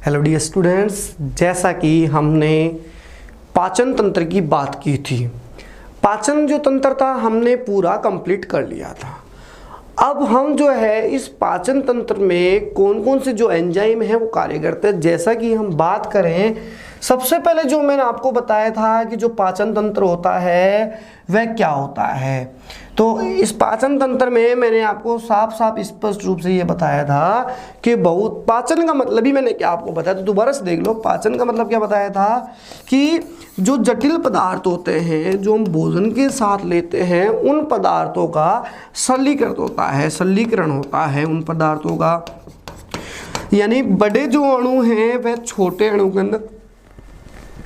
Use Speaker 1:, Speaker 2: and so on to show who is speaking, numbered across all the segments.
Speaker 1: Hello dear students, जैसा कि हमने पाचन तंत्र की बात की थी, पाचन जो तंत्र था हमने पूरा कंप्लीट कर लिया था। अब हम जो है इस पाचन तंत्र में कौन कौन से जो एंजाइम हैं वो कार्य करते हैं, जैसा कि हम बात करें, सबसे पहले जो मैंने आपको बताया था कि जो पाचन तंत्र होता है वह क्या होता है। तो इस पाचन तंत्र में मैंने आपको साफ साफ स्पष्ट रूप से ये बताया था कि बहुत पाचन का मतलब ही मैंने क्या आपको बताया, तो दोबारा से देख लो। पाचन का मतलब क्या बताया था कि जो जटिल पदार्थ होते हैं जो हम भोजन के साथ लेते हैं उन पदार्थों का सलीकरण होता है उन पदार्थों का, यानी बड़े जो अणु हैं वह छोटे अणु के अंदर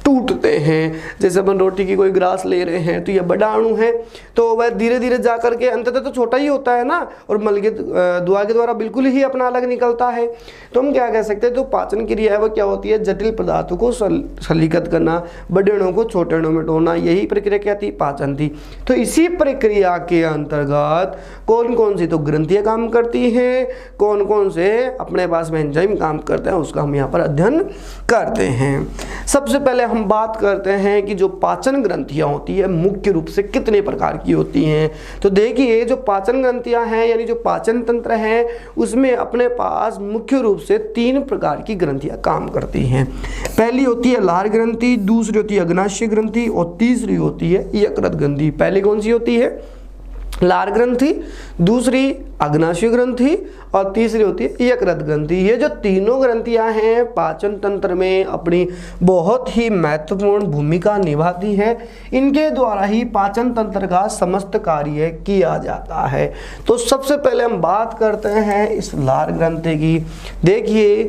Speaker 1: टूटते हैं। जैसे अपन रोटी की कोई ग्रास ले रहे हैं तो यह बड़ा अणु है, तो वह धीरे धीरे जा करके अंततः तो छोटा ही होता है ना, और मल के दुआ के द्वारा बिल्कुल ही अपना अलग निकलता है। तो हम क्या कह सकते हैं, तो पाचन क्रिया है वो क्या होती है, जटिल पदार्थों को सलीकृत करना, बड़े अणुओं को छोटे अणुओं में तोड़ना, यही प्रक्रिया क्या थी, पाचन थी। तो इसी प्रक्रिया के अंतर्गत कौन कौन सी तो ग्रंथियां काम करती हैं, कौन कौन से अपने पास में एंजाइम काम करते हैं, उसका हम यहाँ पर अध्ययन करते हैं। सबसे पहले हम बात करते हैं कि जो पाचन ग्रंथियां होती है मुख्य रूप से कितने प्रकार की होती हैं। तो देखिए, जो पाचन ग्रंथियां हैं यानी जो पाचन तंत्र है उसमें अपने पास मुख्य रूप से 3 प्रकार की ग्रंथियां काम करती हैं। पहली होती है लार ग्रंथि, दूसरी होती है अग्नाशय ग्रंथि और तीसरी होती है यकृत ग्रंथि। पहली कौन सी होती है, लार ग्रंथि, दूसरी अग्नाशय ग्रंथि और तीसरी होती है यकृत ग्रंथि। ये जो तीनों ग्रंथियां हैं पाचन तंत्र में अपनी बहुत ही महत्वपूर्ण भूमिका निभाती हैं। इनके द्वारा ही पाचन तंत्र का समस्त कार्य किया जाता है। तो सबसे पहले हम बात करते हैं इस लार ग्रंथि की। देखिए,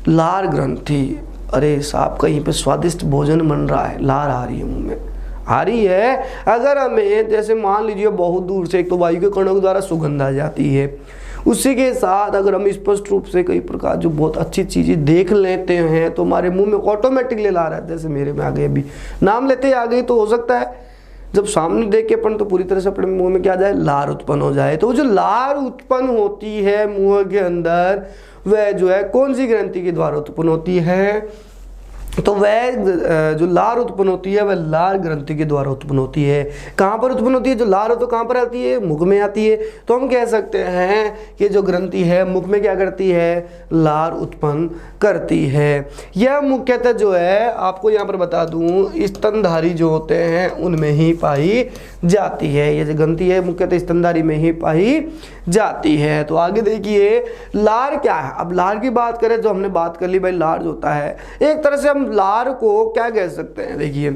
Speaker 1: लार ग्रंथि, अरे साहब कहीं पे स्वादिष्ट भोजन बन रहा है, लार आ रही है मुंह में, आ रही है। अगर हमें जैसे मान लीजिए बहुत दूर से एक तो वायु के कणों के द्वारा सुगंध आ जाती है, उसी के साथ अगर हम स्पष्ट रूप से कई प्रकार जो बहुत अच्छी चीज़ें देख लेते हैं तो हमारे मुंह में ऑटोमेटिकली ला रहा है। जैसे मेरे में आ गई, अभी नाम लेते ही आ गई, तो हो सकता है जब सामने देख के अपन तो पूरी तरह से अपने मुंह में क्या जाए, लार उत्पन्न हो जाए। तो जो लार उत्पन्न होती है मुंह के अंदर वह जो है कौन सी ग्रंथि के द्वारा उत्पन्न होती है, तो वह जो लार उत्पन्न होती है वह लार ग्रंथि के द्वारा उत्पन्न होती है। कहाँ पर उत्पन्न होती है, जो लार हो तो कहाँ पर आती है, मुख में आती है। तो हम कह सकते हैं कि जो ग्रंथि है मुख में क्या करती है, लार उत्पन्न करती है। यह मुख्यतः जो है आपको यहाँ पर बता दूँ स्तनधारी जो होते हैं उनमें ही पाई जाती है। ये जो ग्रंथि है मुख्यतः स्तनधारी में ही पाई जाती है। तो आगे देखिए लार क्या है। अब लार की बात करें, जो हमने बात कर ली भाई लार जो होता है, एक तरह से हम लार को क्या कह सकते हैं, देखिए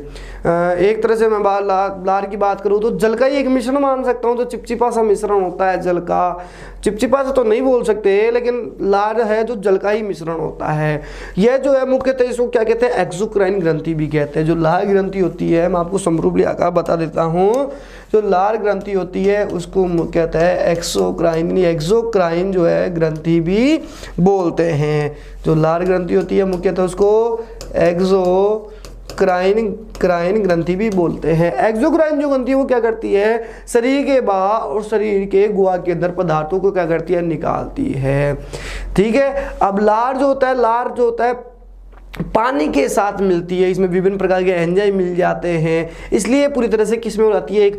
Speaker 1: एक तरह से मैं लार की बात करूँ तो जल का ही एक मिश्रण मान सकता हूँ। तो चिपचिपा सा मिश्रण होता है जल का, चिपचिपा से तो नहीं बोल सकते, लेकिन लार है जो जल का ही मिश्रण होता है। यह जो है मुख्यतः इसको क्या कहते हैं, एक्सोक्राइन ग्रंथि भी कहते हैं। जो लार ग्रंथि होती है मैं आपको समरूपी आकार बता देता हूँ। जो लार ग्रंथि होती है उसको कहता है एक्सोक्राइन जो है ग्रंथि भी बोलते हैं। जो लार ग्रंथि होती है मुख्यतः उसको एक्सोक्राइन ग्रंथि भी बोलते हैं। एक्सोक्राइन जो ग्रंथि है वो क्या करती है, शरीर के बाहर और शरीर के गुहा के अंदर पदार्थों को क्या करती है, निकालती है। ठीक है। अब लार जो होता है पानी के साथ मिलती है, इसमें विभिन्न प्रकार के एंजाइम मिल जाते हैं, इसलिए पूरी तरह से किसमें हो जाती है, एक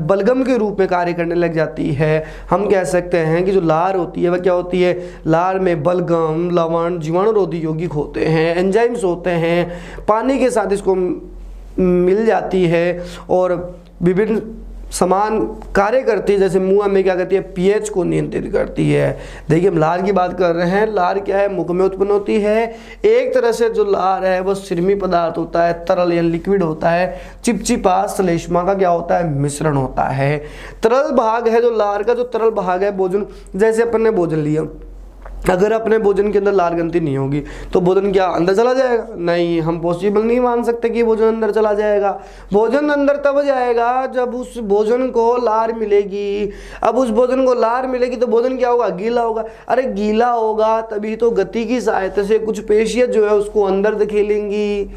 Speaker 1: बलगम के रूप में कार्य करने लग जाती है। हम कह सकते हैं कि जो लार होती है वह क्या होती है, लार में बलगम, लवण, जीवाणुरोधी यौगिक होते हैं, एंजाइम्स होते हैं, पानी के साथ इसको मिल जाती है और विभिन्न समान कार्य करती है। जैसे मुंह में क्या करती है, पीएच को नियंत्रित करती है। देखिए हम लार की बात कर रहे हैं, लार क्या है, मुख में उत्पन्न होती है। एक तरह से जो लार है वो श्रिमी पदार्थ होता है, तरल या लिक्विड होता है, चिपचिपा श्लेष्मा का क्या होता है, मिश्रण होता है। तरल भाग है जो लार का, जो तरल भाग है भोजन, जैसे अपन ने भोजन लिया, अगर अपने भोजन के अंदर लार ग्रंथि नहीं होगी तो भोजन क्या अंदर चला जाएगा, नहीं, हम पॉसिबल नहीं मान सकते कि भोजन अंदर चला जाएगा। भोजन अंदर तब जाएगा जब उस भोजन को लार मिलेगी। अब उस भोजन को लार मिलेगी तो भोजन क्या होगा, गीला होगा। अरे गीला होगा तभी तो गति की सहायता से कुछ पेशियां जो है उसको अंदर धकेलेंगी।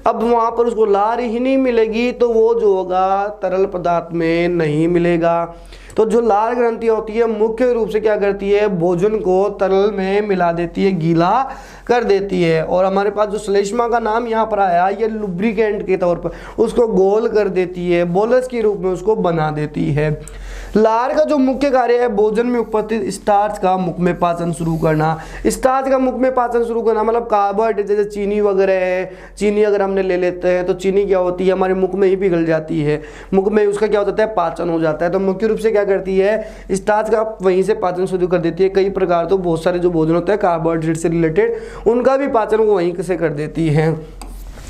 Speaker 1: अब वहां पर उसको लार ही नहीं मिलेगी तो वो जो होगा तरल पदार्थ में नहीं मिलेगा। तो जो लार ग्रंथि होती है मुख्य रूप से क्या करती है, भोजन को तरल में मिला देती है, गीला कर देती है। और हमारे पास जो श्लेष्मा का नाम यहाँ पर आया, ये लुब्रिकेंट के तौर पर उसको गोल कर देती है, बोलस के रूप में उसको बना देती है। लार का जो मुख्य कार्य है, भोजन में उपस्थित स्टार्च का मुख में पाचन शुरू करना। स्टार्च का मुख में पाचन शुरू करना मतलब कार्बोहाइड्रेट जैसे चीनी वगैरह है, चीनी अगर हमने ले लेते हैं तो चीनी क्या होती है, हमारे मुख में ही पिघल जाती है, मुख में उसका क्या हो जाता है, पाचन हो जाता है। तो मुख्य रूप से क्या करती है, स्टार्च का वहीं से पाचन शुरू कर देती है। कई प्रकार तो बहुत सारे जो भोजन होते हैं कार्बोहाइड्रेट से रिलेटेड, उनका भी पाचन वो वहीं से कर देती है।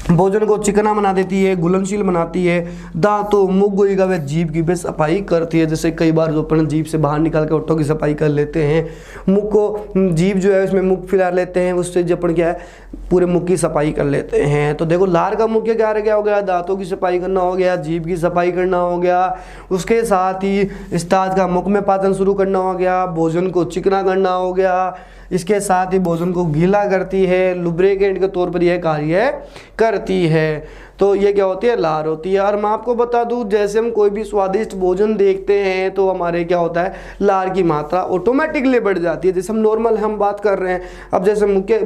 Speaker 1: भोजन को चिकना बना देती है, घुलनशील बनाती है। दांतों, मुख, गोइगा व जीभ की भी सफाई करती है। जैसे कई बार जो अपन जीभ से बाहर निकाल के होठों की सफाई कर लेते हैं, मुख को, जीभ जो है उसमें मुख फैला लेते हैं, उससे जो अपन क्या है पूरे मुख की सफाई कर लेते हैं। तो देखो लार का मुख्य कार्य क्या हो गया, दांतों की सफाई करना हो गया, जीभ की सफाई करना हो गया, उसके साथ ही स्टार्च का मुख में पाचन शुरू करना हो गया, भोजन को चिकना करना हो गया, इसके साथ ही भोजन को गीला करती है, लुब्रिकेंट के तौर पर यह कार्य करती है। तो ये क्या होती है, लार होती है। और मैं आपको बता दूं, जैसे हम कोई भी स्वादिष्ट भोजन देखते हैं तो हमारे क्या होता है, लार की मात्रा ऑटोमेटिकली बढ़ जाती है। जैसे हम नॉर्मल हम बात कर रहे हैं, अब जैसे मुख्य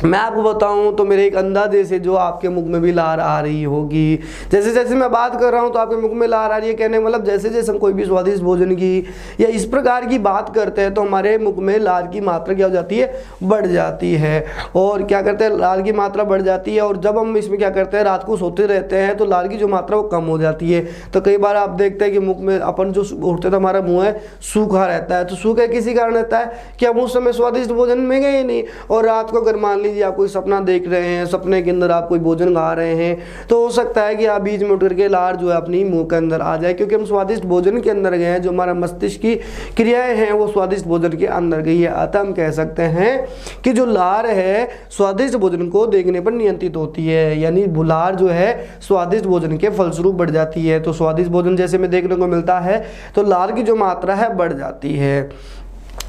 Speaker 1: मैं आपको बताऊं तो मेरे एक अंदाजे से जो आपके मुख में भी लार आ रही होगी। जैसे जैसे मैं बात कर रहा हूं तो आपके मुख में लार आ रही है, कहने मतलब जैसे जैसे हम कोई भी स्वादिष्ट भोजन की या इस प्रकार की बात करते हैं तो हमारे मुख में लार की मात्रा क्या हो जाती है, बढ़ जाती है। और क्या करते हैं, लार की मात्रा बढ़ जाती है। और जब हम इसमें क्या करते हैं, रात को सोते रहते हैं तो लार की जो मात्रा वो कम हो जाती है। तो कई बार आप देखते हैं कि मुख में अपन जो उठते तो हमारा मुँह है सूखा रहता है। तो सूखा किसी कारण रहता है कि हम उस समय स्वादिष्ट भोजन में गए नहीं, और रात को अगर मान लीजिए आप कोई सपना देख रहे हैं, सपने के अंदर आप कोई भोजन खा रहे हैं, तो हो सकता है कि आप बीच में उठ करके लार जो है अपनी मुंह के अंदर आ जाए, क्योंकि हम स्वादिष्ट भोजन के अंदर गए हैं। जो हमारा मस्तिष्क की क्रियाएं हैं वो स्वादिष्ट भोजन के अंदर गई है। अतः हम कह सकते हैं कि जो लार है स्वादिष्ट भोजन को देखने पर नियंत्रित होती है, यानी लार जो है स्वादिष्ट भोजन के फलस्वरूप बढ़ जाती है। तो स्वादिष्ट भोजन जैसे में देखने को मिलता है तो लार की जो मात्रा है बढ़ जाती है।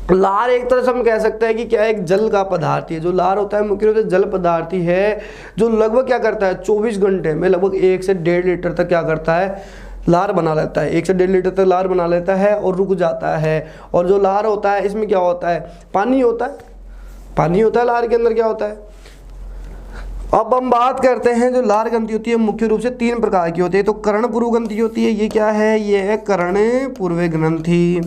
Speaker 1: लार एक तरह से हम कह सकते हैं कि क्या एक जल का पदार्थ है। जो लार होता है मुख्य रूप से जल पदार्थ ही है, जो लगभग क्या करता है 24 घंटे में लगभग 1 से 1.5 लीटर तक क्या करता है, लार बना लेता है। 1 से 1.5 लीटर तक लार बना लेता है और रुक जाता है। और जो लार होता है इसमें क्या होता है, पानी होता है, पानी होता है लार के अंदर क्या होता है। अब हम बात करते हैं जो लार ग्रंथि होती है मुख्य रूप से 3 प्रकार की होती है। तो कर्णपूर्व ग्रंथि होती है, ये क्या है, ये है कर्णपूर्व ग्रंथि।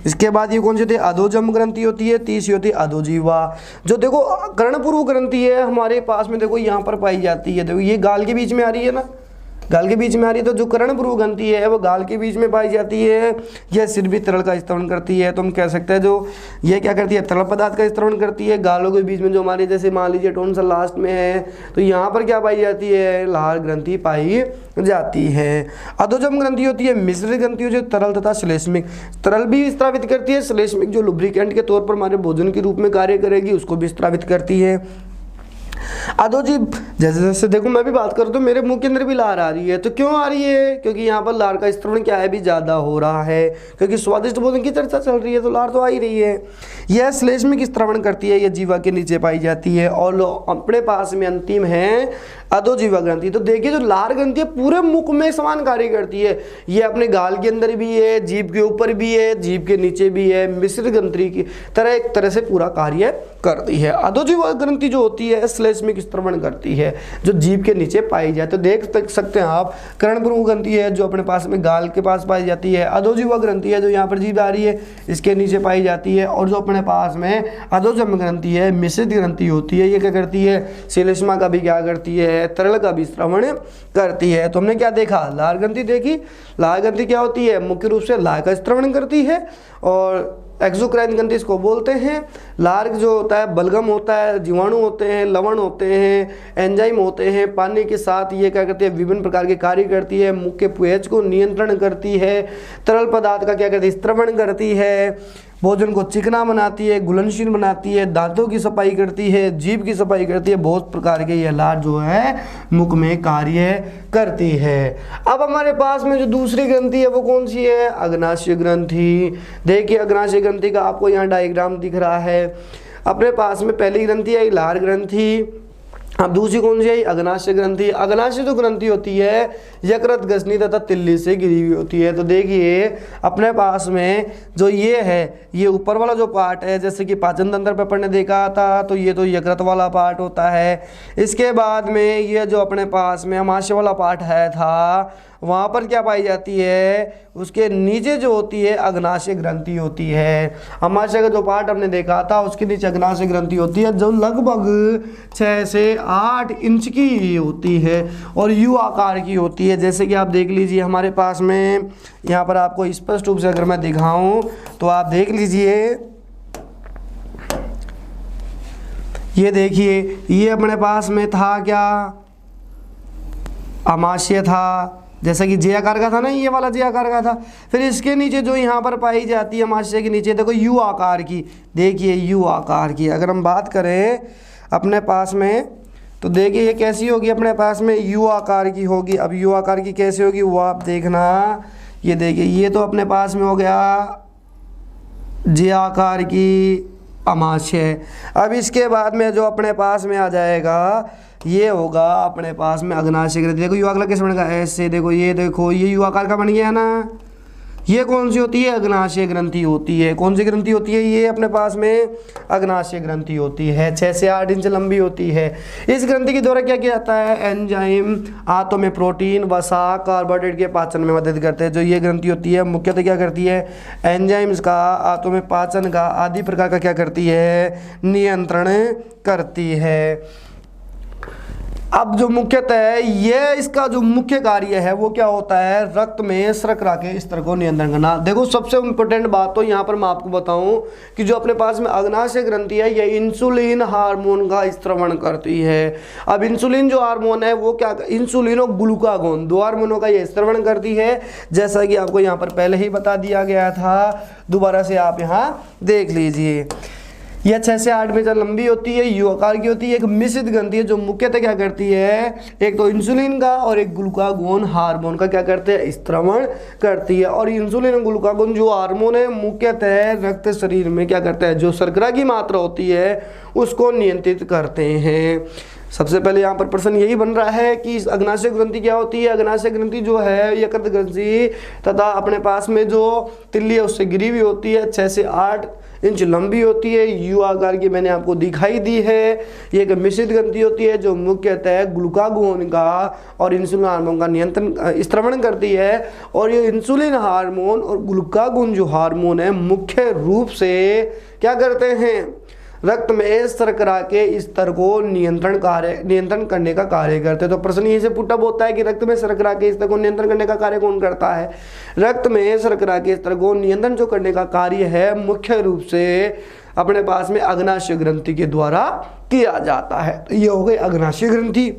Speaker 1: इसके बाद ये कौन सी होती है, अधोजम ग्रंथि होती है। तीसरी होती है अधोजीवा। जो देखो कर्णपूर्व ग्रंथि है हमारे पास में देखो यहाँ पर पाई जाती है, देखो ये गाल के बीच में आ रही है ना, गाल के बीच में आ रही है। तो जो कर्णपूर्व ग्रंथि है वो गाल के बीच में पाई जाती है। यह सिर भी तरल का स्त्रवण करती है। तो हम कह सकते हैं जो ये क्या करती है, तरल पदार्थ का स्त्रवण करती है। गालों के बीच में जो हमारी जैसे मान लीजिए टॉन्सिल लास्ट में है तो यहाँ पर क्या पाई जाती है, लार ग्रंथि पाई जाती है। अधोजम ग्रंथि होती है मिश्रित ग्रंथि जो तरल तथा श्लेष्मिक, तरल भी स्त्रावित करती है, श्लेष्मिक जो लुब्रिकेंट के तौर पर हमारे भोजन के रूप में कार्य करेगी उसको भी स्त्रावित करती है। अधोजीव जैसे जैसे देखो मैं भी बात करूँ तो मेरे मुंह के अंदर भी लार आ रही है। तो क्यों आ रही है, क्योंकि यहाँ पर लार का स्त्रवण क्या है भी ज़्यादा हो रहा है, क्योंकि स्वादिष्ट भोजन की चर्चा चल रही है तो लार तो आ ही रही है। यह श्लेष्मिक स्त्रवण करती है, यह जीवा के नीचे पाई जाती है। और अपने पास में अंतिम है अधोजीवा ग्रंथि। तो देखिए जो लार ग्रंथि है पूरे मुख में समान कार्य करती है। ये अपने गाल के अंदर भी है, जीभ के ऊपर भी है, जीभ के नीचे भी है, मिश्रित ग्रंथि की तरह एक तरह से पूरा कार्य करती है। अधोजीवा ग्रंथि जो होती है श्लेष्मिक स्त्रवण करती है जो जीभ के नीचे पाई जाए। तो देख सकते हैं आप, कर्णपूर्व ग्रंथि है जो अपने पास में गाल के पास पाई जाती है, अधोजीवा ग्रंथि है जो यहाँ पर जीभ आ रही है इसके नीचे पाई जाती है, और जो अपने पास में अधोजम ग्रंथि है मिश्रित ग्रंथि होती है, ये क्या करती है, श्लेष्मा का भी क्या करती है, तरल का भी श्रवण करती है। तो हमने क्या देखा, लार ग्रंथि देखी। लार ग्रंथि क्या होती है, मुख्य रूप से लार का श्रवण करती है, और एक्सोक्राइन ग्रंथि इसको बोलते हैं। लार जो होता है बलगम होता है, जीवाणु होते हैं, लवण होते हैं, एंजाइम होते हैं, पानी के साथ ये क्या करती है, विभिन्न प्रकार के कार्य करती है। मुख के पीएच को नियंत्रण करती है, तरल पदार्थ का क्या करती है, श्रवण करती है, भोजन को चिकना बनाती है, घुलनशील बनाती है, दांतों की सफाई करती है, जीभ की सफाई करती है। बहुत प्रकार के ये लार जो है मुख में कार्य करती है। अब हमारे पास में जो दूसरी ग्रंथि है वो कौन सी है, अग्नाशय ग्रंथि। देखिए अग्नाशय ग्रंथि का आपको यहाँ डायग्राम दिख रहा है। अपने पास में पहली ग्रंथि है लार ग्रंथि, अब दूसरी कौन सी है, अग्नाशय ग्रंथि। अग्नाशय जो ग्रंथि होती है यकृत, गसनी तथा तिल्ली से घिरी हुई होती है। तो देखिए अपने पास में जो ये है, ये ऊपर वाला जो पार्ट है, जैसे कि पाचन तंत्र पे अपन ने देखा था, तो ये तो यकृत वाला पार्ट होता है। इसके बाद में ये जो अपने पास में अमाशय वाला पार्ट है था, वहाँ पर क्या पाई जाती है, उसके नीचे जो होती है अग्नाशय ग्रंथि होती है। अमाशय का जो पार्ट हमने देखा था उसके नीचे अग्नाशय ग्रंथि होती है, जो लगभग 6 से 8 इंच की होती है और यू आकार की होती है। जैसे कि आप देख लीजिए हमारे पास में यहाँ पर आपको स्पष्ट रूप से अगर मैं दिखाऊं तो आप देख लीजिए, ये देखिए ये अपने पास में था क्या, अमाशय था, जैसा कि जे आकार का था ना, ये वाला जे आकार का था। फिर इसके नीचे जो यहाँ पर पाई जाती है अमाशय के नीचे, देखो यू आकार की, देखिए यू आकार की अगर हम बात करें अपने पास में, तो देखिए ये कैसी होगी, अपने पास में यू आकार की होगी। अब यू आकार की कैसे होगी वो आप देखना, ये देखिए ये तो अपने पास में हो गया जे आकार की अमाशय। अब इसके बाद में जो अपने पास में आ जाएगा ये होगा अपने पास में अग्नाशय ग्रंथि। देखो यू आकार कैसे बनेगा, ऐसे देखो, ये देखो ये यू आकार का बन गया ना। ये कौन सी होती है, अग्नाशय ग्रंथि होती है। कौन सी ग्रंथि होती है, ये अपने पास में अग्नाशय ग्रंथि होती है, 6 से 8 इंच लंबी होती है। इस ग्रंथि के द्वारा क्या किया जाता है, एंजाइम आंतों में प्रोटीन, वसा, कार्बोहाइड्रेट के पाचन में मदद करते हैं। जो ये ग्रंथि होती है मुख्यतः क्या करती है, एंजाइम्स का, आंतों में पाचन का आदि प्रकार का क्या करती है, नियंत्रण करती है। अब जो मुख्यतः है ये इसका जो मुख्य कार्य है वो क्या होता है, रक्त में शर्करा के स्तर को नियंत्रण करना। देखो सबसे इम्पोर्टेंट बात तो यहाँ पर मैं आपको बताऊं कि जो अपने पास में अग्नाशय ग्रंथि है ये इंसुलिन हार्मोन का स्त्रवण करती है। अब इंसुलिन जो हार्मोन है वो क्या, इंसुलिन और ग्लूकागोन, 2 हार्मोनों का ये स्त्रवण करती है, जैसा कि आपको यहाँ पर पहले ही बता दिया गया था। दोबारा से आप यहाँ देख लीजिए, यह 6 से 8 मीटर लंबी होती है, यू आकार की होती है, एक मिश्रित ग्रंथि है जो मुख्यतः क्या करती है, एक तो इंसुलिन का और एक ग्लूकागोन हार्मोन का क्या करते हैं, स्त्रवण करती है। और इंसुलिन और ग्लूकागोन जो हार्मोन है मुख्यतः रक्त शरीर में क्या करता है, जो शर्करा की मात्रा होती है उसको नियंत्रित करते हैं। सबसे पहले यहाँ पर प्रश्न यही बन रहा है कि अग्नाशय ग्रंथि क्या होती है। अग्नाशय ग्रंथि जो है यकृत ग्रंथि तथा अपने पास में जो तिल्ली है उससे घिरी हुई होती है, 6 से 8 इंच लंबी होती है, यू आकार की मैंने आपको दिखाई दी है। ये एक मिश्रित ग्रंथि होती है जो मुख्यतः ग्लूकागोन का और इंसुलिन हार्मोन का नियंत्रण स्त्रवण करती है। और ये इंसुलिन हार्मोन और ग्लूकागोन जो हार्मोन है मुख्य रूप से क्या करते हैं, रक्त में शर्करा के स्तर को नियंत्रण करने का कार्य करते हैं। तो प्रश्न यहीं से पुटअप होता है कि रक्त में शर्करा के स्तर को नियंत्रण करने का कार्य कौन करता है। रक्त में शर्करा के स्तर को नियंत्रण जो करने का कार्य है मुख्य रूप से अपने पास में अग्नाशय ग्रंथि के द्वारा किया जाता है। तो ये हो गई अग्नाशय ग्रंथि।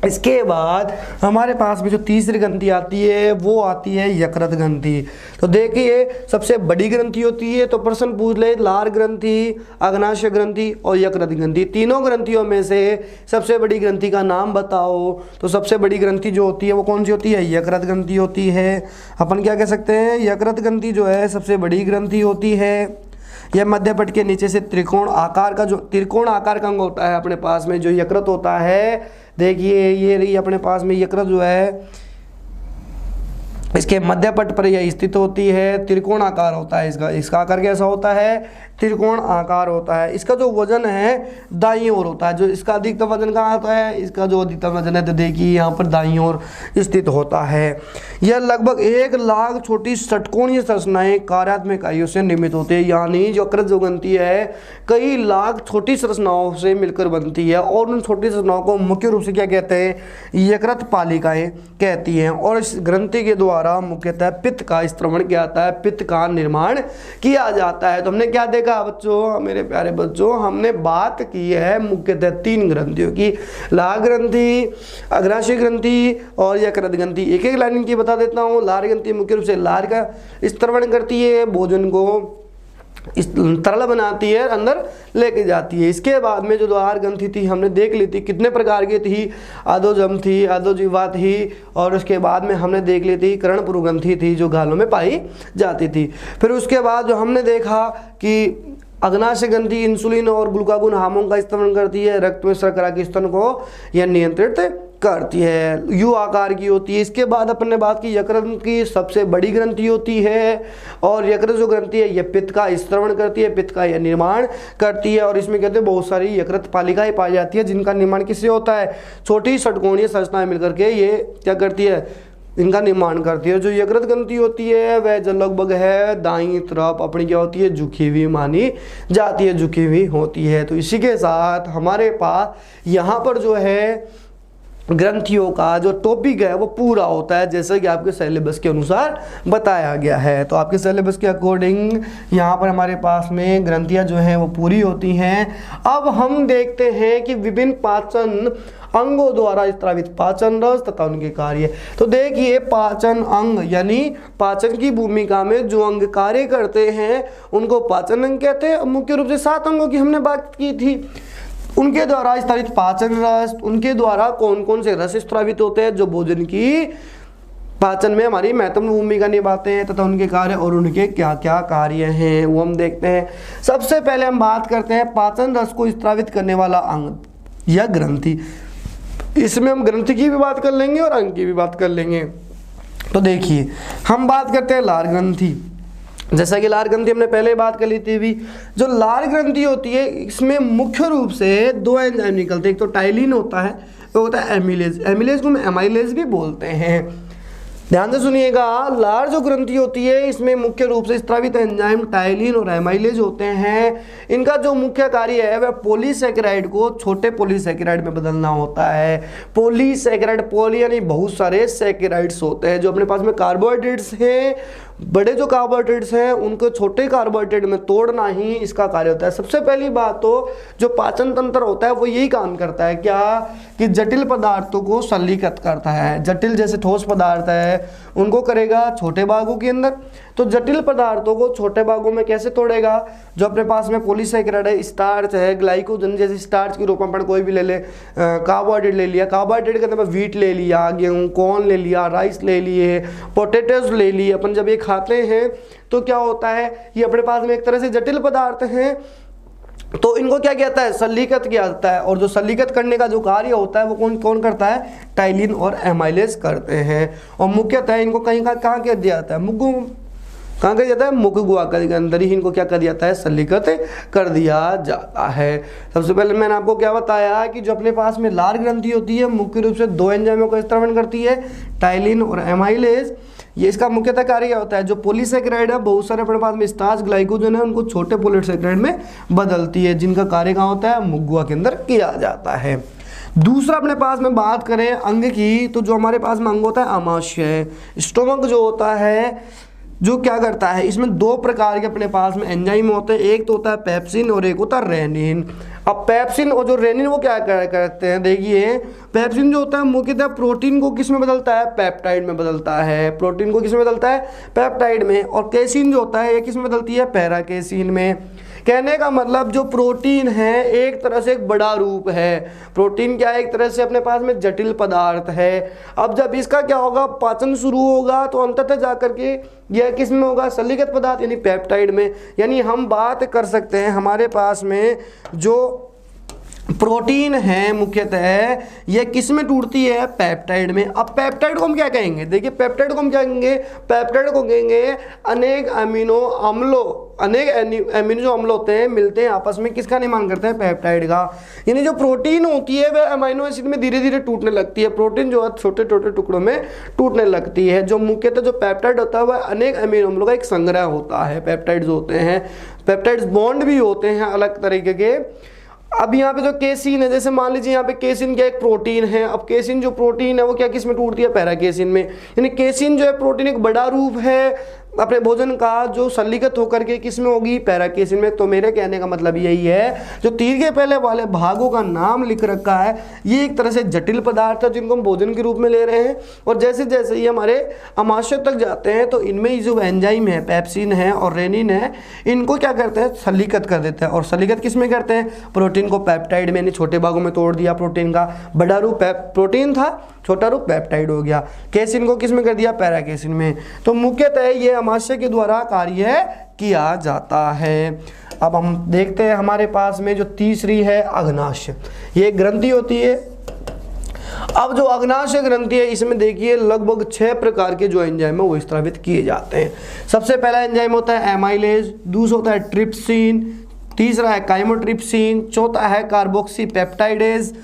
Speaker 1: इसके बाद हमारे पास में जो तीसरी ग्रंथि आती है वो आती है यकृत ग्रंथि। तो देखिए सबसे बड़ी ग्रंथि होती है, तो प्रश्न पूछ ले लार ग्रंथि, अग्नाशय ग्रंथि और यकृत ग्रंथि, तीनों ग्रंथियों में से सबसे बड़ी ग्रंथि का नाम बताओ। तो सबसे बड़ी ग्रंथि जो होती है वो कौन सी होती है, यकृत ग्रंथि होती है। अपन क्या कह सकते हैं, यकृत ग्रंथि जो है सबसे बड़ी ग्रंथि होती है। यह मध्य पट के नीचे से त्रिकोण आकार का अंग होता है अपने पास में जो यकृत होता है। देखिए ये रही अपने पास में यकृत जो है, इसके मध्य पट पर यह स्थित होती है, त्रिकोण आकार होता है इसका आकार कैसा होता है, त्रिकोण आकार होता है। इसका जो वजन है दाईं ओर होता है, जो इसका अधिकतम वजन कहाँ होता है, इसका जो अधिकतम वजन है तो देखिए यहाँ पर दाईं ओर स्थित होता है। यह लगभग 1 लाख छोटी षटकोणीय संरचनाएं कार्यात्मक इकाइयों से निर्मित होती है। यानी यकृत जो बनती है कई लाख छोटी संरचनाओं से मिलकर बनती है और उन छोटी संरचनाओं को मुख्य रूप से क्या कहते हैं, यकृत पालिकाएं कहती हैं। और इस ग्रंथि के द्वारा मुख्यतः पित्त का स्त्रवण किया जाता है, पित्त का निर्माण किया जाता है। तो हमने क्या देखा बच्चों, मेरे प्यारे बच्चों, हमने बात की है मुख्यतः 3 ग्रंथियों की, लार ग्रंथि, अग्नाशय ग्रंथि और यकृत ग्रंथि। एक एक लाइन की बता देता हूँ। लार ग्रंथि मुख्य रूप से लार का स्त्रवण करती है, भोजन को तरल बनाती है, अंदर लेके जाती है। इसके बाद में जो लार ग्रंथि थी हमने देख ली थी कितने प्रकार की थी, अधोजम थी, अधोजिह्वा थी, और उसके बाद में हमने देख ली थी कर्णपुरु ग्रंथि थी जो गालों में पाई जाती थी। फिर उसके बाद जो हमने देखा कि अग्नाशय ग्रंथि इंसुलिन और ग्लूकागोन हार्मोन का स्तरण करती है, रक्त में शर्करा के स्तर को यह नियंत्रित करती है, यू आकार की होती है। इसके बाद अपन ने बात की यकृत की सबसे बड़ी ग्रंथि होती है, और यकृत जो ग्रंथि है यह पित्त का स्त्रवण करती है, पित्त का यह निर्माण करती है, और इसमें कहते हैं बहुत सारी यकृत पालिकाएं पाई जाती है जिनका निर्माण किससे होता है, छोटी षटकोणीय संरचनाएं मिलकर के ये क्या करती है, इनका निर्माण करती है। जो यकृत ग्रंथि होती है वह जो लगभग है दाईं तरफ अपनी क्या होती है, झुकी हुई मानी जाती है, झुकी हुई होती है। तो इसी के साथ हमारे पास यहाँ पर जो है ग्रंथियों का जो टॉपिक है वो पूरा होता है, जैसे कि आपके सिलेबस के अनुसार बताया गया है। तो आपके सिलेबस के अकॉर्डिंग यहाँ पर हमारे पास में ग्रंथियाँ जो हैं वो पूरी होती हैं। अब हम देखते हैं कि विभिन्न पाचन अंगों द्वारा स्त्रावित पाचन रस तथा उनके कार्य। तो देखिए पाचन अंग यानी पाचन की भूमिका में जो अंग कार्य करते हैं उनको पाचन अंग कहते हैं। मुख्य रूप से 7 अंगों की हमने बात की थी, उनके द्वारा स्त्रावित पाचन रस, उनके द्वारा कौन कौन से रस स्त्रावित होते हैं जो भोजन की पाचन में हमारी महत्वपूर्ण भूमिका निभाते हैं तथा उनके कार्य और उनके क्या क्या कार्य हैं वो हम देखते हैं। सबसे पहले हम बात करते हैं पाचन रस को स्त्रावित करने वाला अंग या ग्रंथि। इसमें हम ग्रंथि की भी बात कर लेंगे और अंग की भी बात कर लेंगे। तो देखिए हम बात करते हैं लार ग्रंथि। जैसा कि लार ग्रंथि हमने पहले बात कर ली थी भी, जो लार ग्रंथि होती है इसमें मुख्य रूप से 2 एंजाइम निकलते हैं, एक तो टाइलिन होता है, वो होता है एमिलेज, एमिलेज को हम एमाइलेज भी बोलते हैं। ध्यान से सुनिएगा, लार जो ग्रंथि होती है इसमें मुख्य रूप से स्त्रावित एंजाइम टाइलिन और एमाइलेज होते हैं। इनका जो मुख्य कार्य है वह पॉलीसैकेराइड को छोटे पॉलीसैकेराइड में बदलना होता है। पॉलीसैकेराइड, पॉली यानी बहुत सारे सैकेराइड्स होते हैं। जो अपने पास में कार्बोहाइड्रेट्स हैं, बड़े जो कार्बोहाइड्रेट्स हैं उनको छोटे कार्बोहाइड्रेट में तोड़ना ही इसका कार्य होता है। सबसे पहली बात तो जो पाचन तंत्र होता है वो यही काम करता है क्या, कि जटिल पदार्थों को सल्लीकृत करता है। जटिल जैसे ठोस पदार्थ है उनको करेगा छोटे भागों के अंदर, तो जटिल पदार्थों को छोटे भागों में कैसे तोड़ेगा, जो अपने पास में पॉलीसैकेराइड है, स्टार्च है, ग्लाइकोजन जैसे स्टार्च के रूप में अपन कोई भी ले ले, कार्बोहाइड्रेट ले लिया, कार्बोहाइड्रेट के अंदर व्हीट ले लिया, गेहूँ कॉर्न ले लिया, राइस ले लिए, पोटैटोज ले लिए। अपन जब ये खाते हैं तो क्या होता है, ये अपने पास में एक तरह से जटिल पदार्थ हैं, तो इनको क्या कहता है, सल्लीकृत किया जाता है। और जो सल्लीकृत करने का जो कार्य होता है वो कौन कौन करता है, टाइलिन और एमाइलेज करते हैं। और मुख्यतः इनको कहीं कहाँ किया जाता है, मुग्गु कहाँ किया जाता है, मुख गुहा के अंदर ही इनको क्या कर दिया जाता है, सल्लीकृत कर दिया जाता है। सबसे पहले मैंने आपको क्या बताया कि जो अपने पास में लार ग्रंथि होती है मुख्य रूप से 2 एंजाइमों का स्त्रावण करती है, टाइलिन और एमाइलेज। ये इसका मुख्यतः कार्य होता है, जो पॉलीसैकेराइड है बहुत सारे अपने पास में स्टार्च ग्लाइकोजन है उनको छोटे पॉलीसैकेराइड में बदलती है, जिनका कार्य कहाँ होता है, मुख गुहा के अंदर किया जाता है। दूसरा अपने पास में बात करें अंग की, तो जो हमारे पास में अंग होता है आमाशय, स्टोमक जो होता है जो क्या करता है, इसमें 2 प्रकार के अपने पास में एंजाइम होते हैं, एक तो होता है पेप्सिन और एक होता है रेनिन। अब पेप्सिन और जो रेनिन वो क्या करते हैं, देखिए पेप्सिन जो होता है मुख्यतः प्रोटीन को किस में बदलता है, पेप्टाइड में बदलता है। प्रोटीन को किस में बदलता है, पेप्टाइड में। और केसिन जो होता है ये किस में बदलती है, पैराकेसिन में। कहने का मतलब जो प्रोटीन है एक तरह से एक बड़ा रूप है, प्रोटीन क्या है, एक तरह से अपने पास में जटिल पदार्थ है। अब जब इसका क्या होगा, पाचन शुरू होगा तो अंततः जाकर के यह किस में होगा, सल्लीकृत पदार्थ यानी पेप्टाइड में। यानी हम बात कर सकते हैं हमारे पास में जो प्रोटीन है मुख्यतः यह किस में टूटती है, पेप्टाइड में। अब पेप्टाइड को हम क्या कहेंगे, देखिए पेप्टाइड को हम क्या कहेंगे, पेप्टाइड को कहेंगे अनेक अमीनो अम्लों, अनेक अमीनो जो अम्ल होते हैं मिलते हैं आपस में, किसका निर्माण करते हैं, पेप्टाइड का। यानी जो प्रोटीन होती है वह अमीनो एसिड में धीरे धीरे टूटने लगती है, प्रोटीन जो है छोटे छोटे टुकड़ों में टूटने लगती है। जो मुख्यतः जो पेप्टाइड होता है वह अनेक अमीनो अम्लों का एक संग्रह होता है। पेप्टाइड्स होते हैं, पेप्टाइड्स बॉन्ड भी होते हैं अलग तरीके के। अब यहाँ पे जो केसिन है, जैसे मान लीजिए यहाँ पे केसिन क्या एक प्रोटीन है, अब केसिन जो प्रोटीन है वो क्या किस में टूटती है, पैराकेसिन में। यानी केसिन जो है प्रोटीन एक बड़ा रूप है अपने भोजन का, जो सल्लीकृत होकर के किस में होगी, पैराकेसिन में। तो मेरे कहने का मतलब यही है, जो तीर के पहले वाले भागों का नाम लिख रखा है ये एक तरह से जटिल पदार्थ है जिनको हम भोजन के रूप में ले रहे हैं। और जैसे जैसे ये हमारे आमाशय तक जाते हैं तो इनमें जो एंजाइम है, पेप्सिन है और रेनिन है, इनको क्या करते हैं, सल्लीकृत कर देते हैं। और सल्लीकृत किस में करते हैं, प्रोटीन को पेप्टाइड में, यानी छोटे भागों में तोड़ दिया। प्रोटीन का बड़ा रूप प्रोटीन था, छोटा रूप पेप्टाइड हो गया। केसिन को किस में कर दिया, पैराकेसिन में। तो मुख्यतः ये आमाशय के द्वारा कार्य किया जाता है। अब हम देखते हैं हमारे पास में जो तीसरी है अग्नाशय, ये ग्रंथि होती है। अब जो अग्नाशय ग्रंथि है इसमें देखिए लगभग 6 प्रकार के जो एंजाइम है वो स्रावित किए जाते हैं। सबसे पहला एंजाइम होता है एमाइलेज, दूसरा होता है ट्रिप्सिन, तीसरा है काइमोट्रिप्सिन, चौथा है कार्बोक्सी पेप्टाइडेज,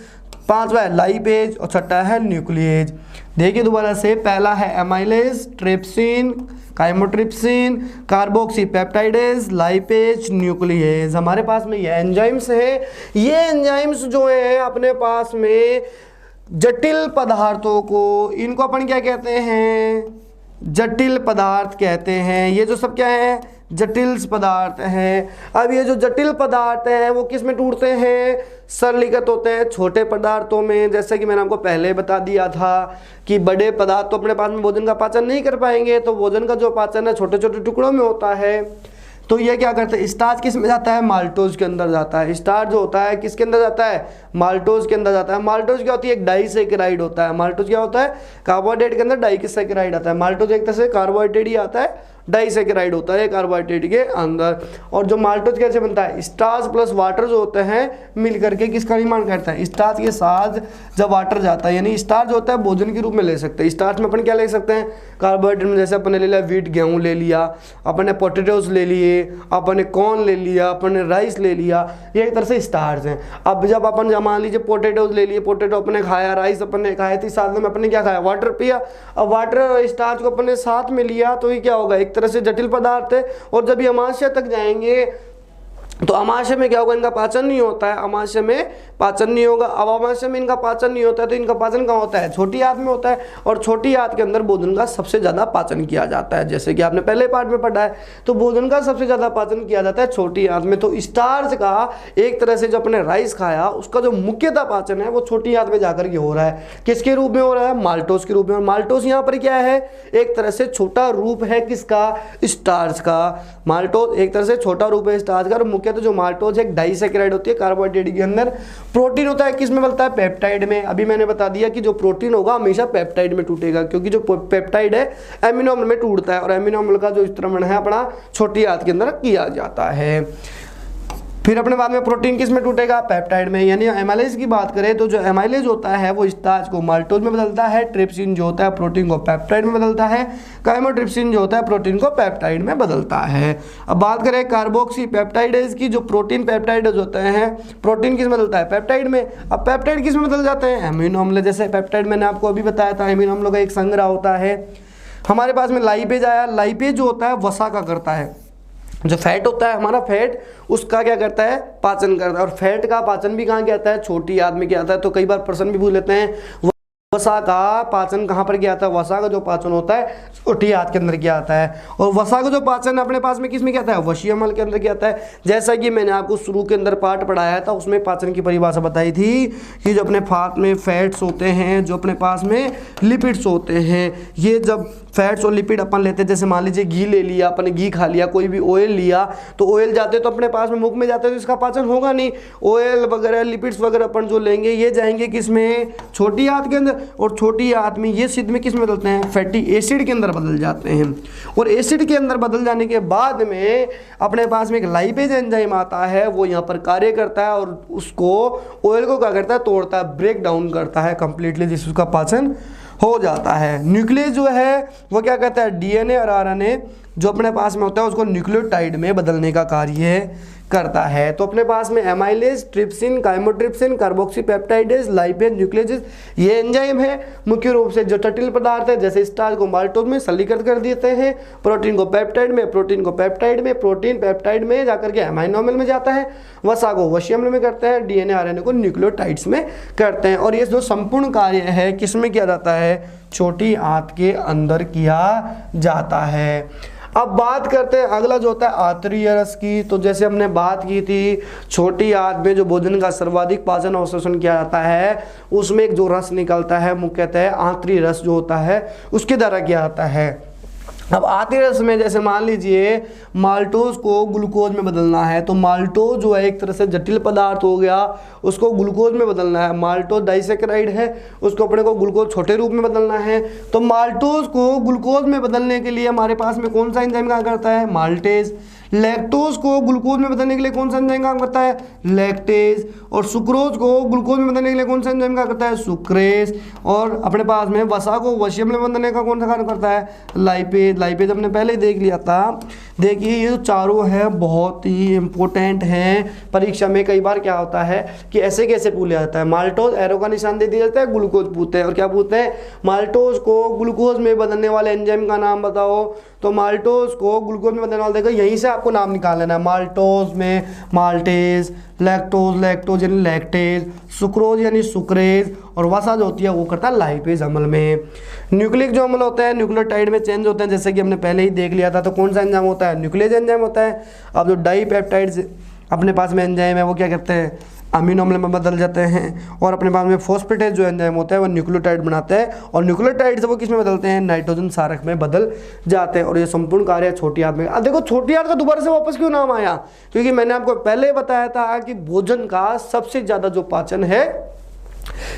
Speaker 1: पांचवा है लाइपेज और छठा है न्यूक्लिएज। देखिए दोबारा से, पहला है amylase, trypsin, chymotrypsin, carboxy peptidase, lipase, nuclease. हमारे पास में ये एंजाइम्स है। ये एंजाइम्स जो है अपने पास में जटिल पदार्थों को, इनको अपन क्या कहते हैं, जटिल पदार्थ कहते हैं। ये जो सब क्या है, जटिल पदार्थ हैं। अब ये जो जटिल पदार्थ हैं वो किस में टूटते हैं, सरलीकृत होते हैं छोटे पदार्थों में। जैसे कि मैंने आपको पहले बता दिया था कि बड़े पदार्थ तो अपने पास में भोजन का पाचन नहीं कर पाएंगे, तो भोजन का जो पाचन है छोटे छोटे टुकड़ों में होता है। तो ये क्या करते हैं, स्टार्च किस में जाता है, माल्टोज के अंदर जाता है। स्टार्च जो होता है किसके अंदर जाता है, माल्टोज के अंदर जाता है। माल्टोज क्या होती है, एक डाइसैकेराइड होता है। माल्टोज क्या होता है, कार्बोहाइड्रेट के अंदर डाइसैकेराइड आता है। माल्टोज एक तरह से कार्बोहाइड्रेट ही आता है, डाइसैकेराइड होता है कार्बोहाइड्रेट के अंदर। और जो माल्टोज कैसे बनता है, स्टार्च प्लस वाटर जो होते हैं मिल करके किसका निर्माण करता है, स्टार्च के साथ जब वाटर जाता है, यानी स्टार्च होता है भोजन के रूप में ले सकते हैं। स्टार्च में अपन क्या ले सकते हैं, कार्बोहाइड्रेट में जैसे अपन ने ले लिया वीट, गेहूं ले लिया, अपन ने पोटेटोज ले लिए, अपन ने कॉर्न ले लिया, अपन ने राइस ले लिया, ये एक तरह से स्टार्च है। अब जब अपन मान लीजिए पोटेटोज ले लिए, पोटेटो अपन ने खाया, राइस अपन ने खाया थी, साथ में अपन ने क्या खाया, वाटर पिया। अब वाटर और स्टार्च को अपन ने साथ में लिया तो ये क्या होगा, एक तरह से जटिल पदार्थ है। और जब ये अमाशय तक जाएंगे तो अमाशय में क्या होगा, इनका पाचन नहीं होता है, अमाशय में पाचन नहीं होगा। अब अमाशय में इनका पाचन नहीं होता है तो इनका पाचन कहाँ होता है, छोटी आंत में होता है। और छोटी आंत के अंदर भोजन का सबसे ज़्यादा पाचन किया जाता है, जैसे कि आपने पहले पार्ट में पढ़ा है। तो भोजन का सबसे ज़्यादा पाचन किया जाता है छोटी आंत में। तो स्टार्च का एक तरह से जो अपने राइस खाया उसका जो मुख्यतः पाचन है वो छोटी आंत में जाकर के हो रहा है। किसके रूप में हो रहा है, माल्टोज के रूप में। और माल्टोज यहाँ पर क्या है, एक तरह से छोटा रूप है किसका, स्टार्च का। माल्टोज एक तरह से छोटा रूप है स्टार्च का। और मुख्यतः जो माल्टोज एक डाइसैकेराइड होती है कार्बोहाइड्रेट के अंदर। प्रोटीन होता है किस में बनता है, पेप्टाइड में। अभी मैंने बता दिया कि जो प्रोटीन होगा हमेशा पेप्टाइड में टूटेगा, क्योंकि जो पेप्टाइड है एमिनो अम्ल में टूटता है और एमिनो अम्ल का जो स्त्रवण है अपना छोटी आंत के अंदर किया जाता है। फिर अपने बाद में प्रोटीन किस में टूटेगा, पेप्टाइड में। यानी एमाइलेज की बात करें तो जो एमाइलेज होता है वो स्टार्च को माल्टोज में बदलता है, ट्रिप्सिन जो होता है प्रोटीन को पेप्टाइड में बदलता है, काइमोट्रिप्सिन जो होता है प्रोटीन को पेप्टाइड में बदलता है। अब बात करें कार्बोक्सी पेप्टाइडेज की, जो प्रोटीन पेप्टाइडेज होते हैं, प्रोटीन किस में बदलता है, पेप्टाइड में। अब पेप्टाइड किस में बदल जाते हैं, एमिनो अम्ल। जैसे पेप्टाइड मैंने आपको अभी बताया था, एमिनो अम्लों का एक संग्रह होता है। हमारे पास में लाइपेज आया, लाइपेज जो होता है वसा का करता है। जो फैट होता है हमारा, फैट उसका क्या करता है, पाचन करता है। और फैट का पाचन भी कहाँ किया जाता है, छोटी आंत में किया जाता है। तो कई बार प्रश्न भी पूछ लेते हैं वसा का पाचन कहाँ पर किया जाता है। वसा का जो पाचन होता है छोटी आंत के अंदर किया जाता है। और वसा का जो पाचन अपने पास में किस में किया जाता है, वशीय अम्ल के अंदर किया जाता है। जैसा कि मैंने आपको शुरू के अंदर पाठ पढ़ाया था, उसमें पाचन की परिभाषा बताई थी कि जो अपने पास में फैट्स होते हैं, जो अपने पास में लिपिड्स होते हैं, ये जब फैट्स और लिपिड अपन लेते हैं, जैसे मान लीजिए घी ले लिया, अपन ने घी खा लिया, कोई भी ऑयल लिया, तो ऑयल जाते तो अपने पास में मुख में जाते तो इसका पाचन होगा नहीं। ऑयल वगैरह लिपिड्स वगैरह अपन जो लेंगे ये जाएंगे किस में, छोटी आंत के अंदर। और छोटी आंत में ये सिद्ध में किस में बदलते हैं, फैटी एसिड के अंदर बदल जाते हैं। और एसिड के अंदर बदल जाने के बाद में अपने पास में एक लाइपेज एंजाइम आता है, वो यहाँ पर कार्य करता है और उसको ऑयल को क्या करता है, तोड़ता है, ब्रेक डाउन करता है कंप्लीटली, जिससे उसका पाचन हो जाता है। न्यूक्लियस जो है वो क्या कहता है, डीएनए और आरएनए जो अपने पास में होता है उसको न्यूक्लियोटाइड में बदलने का कार्य करता है। तो अपने पास में amylase, trypsin, chymotrypsin, carboxy peptidase, lipase, nucleus, ये एंजाइम है मुख्य रूप से जो जटिल पदार्थ है जैसे स्टार्च को माल्टोज में सरलीकृत कर देते हैं, प्रोटीन को पेप्टाइड में, प्रोटीन को पेप्टाइड में, प्रोटीन पेप्टाइड में जाकर के एमाइनो अम्ल में जाता है, वसा को वशीय अम्ल में करते हैं, डीएनए आरएनए को न्यूक्लियोटाइड्स में करते हैं। और ये जो संपूर्ण कार्य है किस में किया जाता है, छोटी आंत के अंदर किया जाता है। अब बात करते हैं अगला जो होता है आंतरीय रस की। तो जैसे हमने बात की थी छोटी आंत में जो भोजन का सर्वाधिक पाचन और अवशोषण किया जाता है उसमें एक जो रस निकलता है मुख्यतः आंतरीय रस जो होता है उसके द्वारा किया जाता है। अब आंतरिक रस में जैसे मान लीजिए माल्टोज को ग्लूकोज में बदलना है, तो माल्टोज जो है एक तरह से जटिल पदार्थ हो गया, उसको ग्लूकोज में बदलना है। माल्टोज डाइसैकेराइड है, उसको अपने को ग्लूकोज छोटे रूप में बदलना है। तो माल्टोज को ग्लूकोज में बदलने के लिए हमारे पास में कौन सा एंजाइम काम करता है, माल्टेज। लैक्टोज को ग्लूकोज में बदलने के लिए कौन सा एंजाइम काम करता है? लैक्टेज। और सुक्रोज को ग्लूकोज में बदलने के लिए कौन सा एंजाइम काम करता है? सुक्रेज। और अपने पास में वसा को वसीय में बदलने का कौन सा कार्य करता है? लाइपेज। लाइपेज हमने पहले ही देख लिया था। देखिए ये जो चारों है बहुत ही इंपॉर्टेंट हैं, परीक्षा में कई बार क्या होता है कि ऐसे कैसे पूछ लिया जाता है, माल्टोज एरो का निशान दे दिया जाता है, ग्लूकोज पूछते हैं और क्या पूछते हैं? माल्टोज को ग्लूकोज में बदलने वाले एंजाइम का नाम बताओ। तो माल्टोज को ग्लूकोज में बदलने वाला, देखो यहीं से आपको नाम निकाल लेना है। माल्टोज में माल्टेज, लैक्टोज लैक्टोज यानी लैक्टेज, सुक्रोज यानी सुक्रेज, और वसा जो होती है वो करता है लाइपेज अम्ल में। न्यूक्लिक जो अम्ल होता है न्यूक्लियोटाइड में चेंज होते हैं, जैसे कि हमने पहले ही देख लिया था। तो कौन सा एंजाइम होता है? न्यूक्लियस एंजाइम होता है। अब जो डाइपेप्टाइड्स अपने पास में एंजाइम है वो क्या करते हैं? अमीनो अम्ल में बदल जाते हैं। और अपने पास में फॉस्फेटेज जो एंजाइम होता है वो न्यूक्लियोटाइड बनाते हैं, और न्यूक्लियोटाइड से वो किस में बदलते हैं? नाइट्रोजन सारक में बदल जाते हैं। और ये संपूर्ण कार्य छोटी आंत में। अब देखो छोटी आंत का दोबारा से वापस क्यों नाम आया? क्योंकि मैंने आपको पहले बताया था कि भोजन का सबसे ज्यादा जो पाचन है